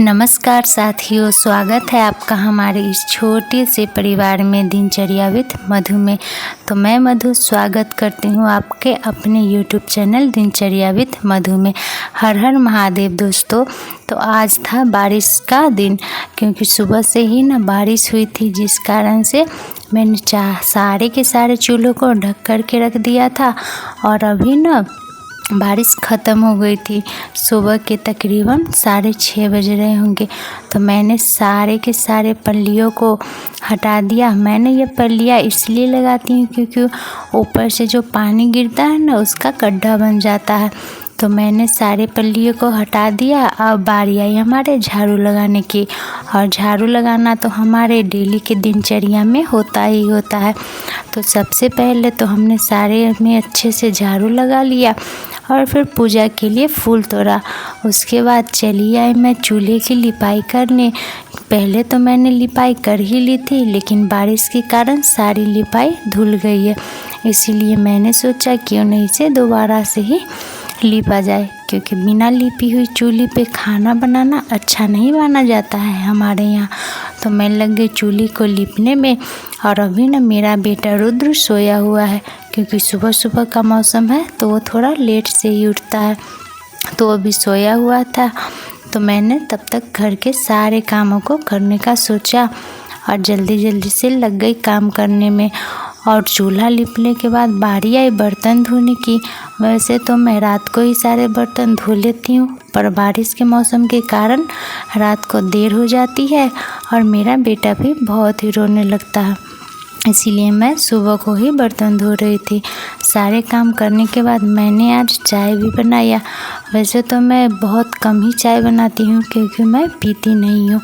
नमस्कार साथियों, स्वागत है आपका हमारे इस छोटे से परिवार में दिनचर्या विद मधु में। तो मैं मधु स्वागत करती हूँ आपके अपने YouTube चैनल दिनचर्या विद मधु में। हर हर महादेव दोस्तों। तो आज था बारिश का दिन, क्योंकि सुबह से ही ना बारिश हुई थी, जिस कारण से मैंने सारे के सारे चूल्हों को ढक कर के रख दिया था। और अभी ना बारिश ख़त्म हो गई थी, सुबह के तकरीबन 6:30 बज रहे होंगे। तो मैंने सारे के सारे पल्लियों को हटा दिया। मैंने ये पल्लियाँ इसलिए लगाती हूँ क्योंकि ऊपर से जो पानी गिरता है ना, उसका गड्ढा बन जाता है। तो मैंने सारे पल्लियों को हटा दिया। अब बारी आई हमारे झाड़ू लगाने की, और झाड़ू लगाना तो हमारे डेली के दिनचर्या में होता ही होता है। तो सबसे पहले तो हमने सारे में अच्छे से झाड़ू लगा लिया और फिर पूजा के लिए फूल तोड़ा। उसके बाद चली आई मैं चूल्हे की लिपाई करने। पहले तो मैंने लिपाई कर ही ली थी, लेकिन बारिश के कारण सारी लिपाई धुल गई है। इसीलिए मैंने सोचा क्यों नहीं इसे दोबारा से ही लिपा जाए, क्योंकि बिना लिपी हुई चूल्हे पे खाना बनाना अच्छा नहीं माना जाता है हमारे यहाँ। तो मैं लग गई चूल्हे को लिपने में। और अभी ना मेरा बेटा रुद्र सोया हुआ है, क्योंकि सुबह सुबह का मौसम है तो वो थोड़ा लेट से ही उठता है। तो अभी सोया हुआ था, तो मैंने तब तक घर के सारे कामों को करने का सोचा और जल्दी जल्दी से लग गई काम करने में। और चूल्हा लिपने के बाद बारी आई बर्तन धोने की। वैसे तो मैं रात को ही सारे बर्तन धो लेती हूँ, पर बारिश के मौसम के कारण रात को देर हो जाती है और मेरा बेटा भी बहुत ही रोने लगता है। इसीलिए मैं सुबह को ही बर्तन धो रही थी। सारे काम करने के बाद मैंने आज चाय भी बनाया। वैसे तो मैं बहुत कम ही चाय बनाती हूँ, क्योंकि मैं पीती नहीं हूँ।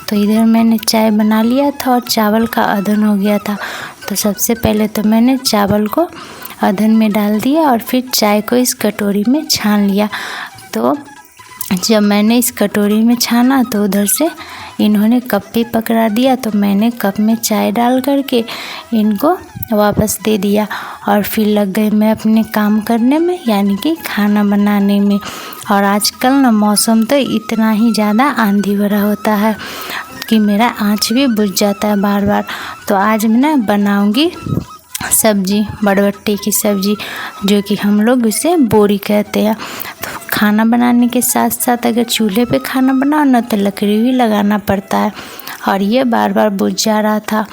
तो इधर मैंने चाय बना लिया था और चावल का अदहन हो गया था। तो सबसे पहले तो मैंने चावल को अदहन में डाल दिया और फिर चाय को इस कटोरी में छान लिया। तो जब मैंने इस कटोरी में छाना तो उधर से इन्होंने कप भी पकड़ा दिया। तो मैंने कप में चाय डाल करके इनको वापस दे दिया और फिर लग गई मैं अपने काम करने में, यानी कि खाना बनाने में। और आजकल ना मौसम तो इतना ही ज़्यादा आंधी भरा होता है कि मेरा आँच भी बुझ जाता है बार बार। तो आज मैं ना बनाऊँगी सब्जी, बरबट्टी की सब्जी, जो कि हम लोग उसे बोरी कहते हैं। तो खाना बनाने के साथ साथ अगर चूल्हे पे खाना बनाओ ना, तो लकड़ी भी लगाना पड़ता है, और ये बार बार बुझ जा रहा था।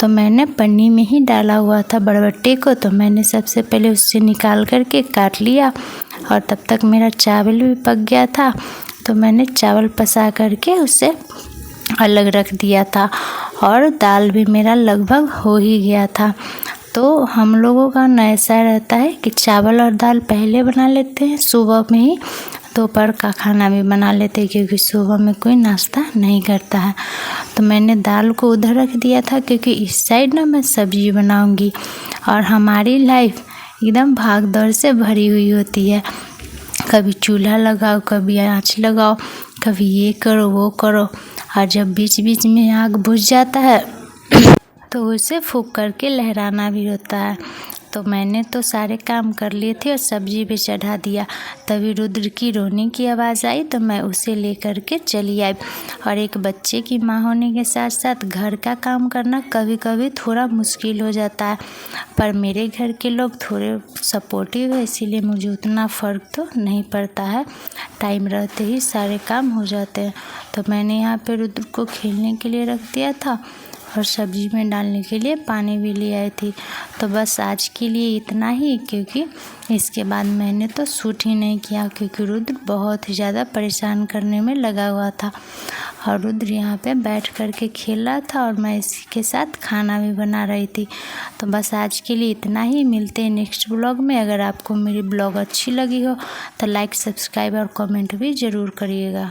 तो मैंने पन्नी में ही डाला हुआ था बरबट्टी को, तो मैंने सबसे पहले उससे निकाल करके काट लिया। और तब तक मेरा चावल भी पक गया था, तो मैंने चावल पसा करके उसे अलग रख दिया था। और दाल भी मेरा लगभग हो ही गया था। तो हम लोगों का ना ऐसा रहता है कि चावल और दाल पहले बना लेते हैं सुबह में ही, दोपहर का खाना भी बना लेते हैं, क्योंकि सुबह में कोई नाश्ता नहीं करता है। तो मैंने दाल को उधर रख दिया था, क्योंकि इस साइड ना मैं सब्जी बनाऊंगी। और हमारी लाइफ एकदम भाग दौड़ से भरी हुई होती है। कभी चूल्हा लगाओ, कभी आँच लगाओ, कभी ये करो वो करो। और जब बीच बीच में आग बुझ जाता है तो उसे फूंक करके लहराना भी होता है। तो मैंने तो सारे काम कर लिए थे और सब्जी भी चढ़ा दिया। तभी रुद्र की रोने की आवाज़ आई, तो मैं उसे लेकर के चली आई। और एक बच्चे की माँ होने के साथ साथ घर का काम करना कभी कभी थोड़ा मुश्किल हो जाता है, पर मेरे घर के लोग थोड़े सपोर्टिव है, इसीलिए मुझे उतना फ़र्क तो नहीं पड़ता है। टाइम रहते ही सारे काम हो जाते हैं। तो मैंने यहाँ पे रुद्र को खेलने के लिए रख दिया था और सब्जी में डालने के लिए पानी भी ले आई थी। तो बस आज के लिए इतना ही, क्योंकि इसके बाद मैंने तो शूट ही नहीं किया, क्योंकि रुद्र बहुत ही ज़्यादा परेशान करने में लगा हुआ था। और रुद्र यहाँ पे बैठ कर के खेल रहा था और मैं इसी के साथ खाना भी बना रही थी। तो बस आज के लिए इतना ही। मिलते हैं नेक्स्ट ब्लॉग में। अगर आपको मेरी ब्लॉग अच्छी लगी हो तो लाइक, सब्सक्राइब और कमेंट भी ज़रूर करिएगा।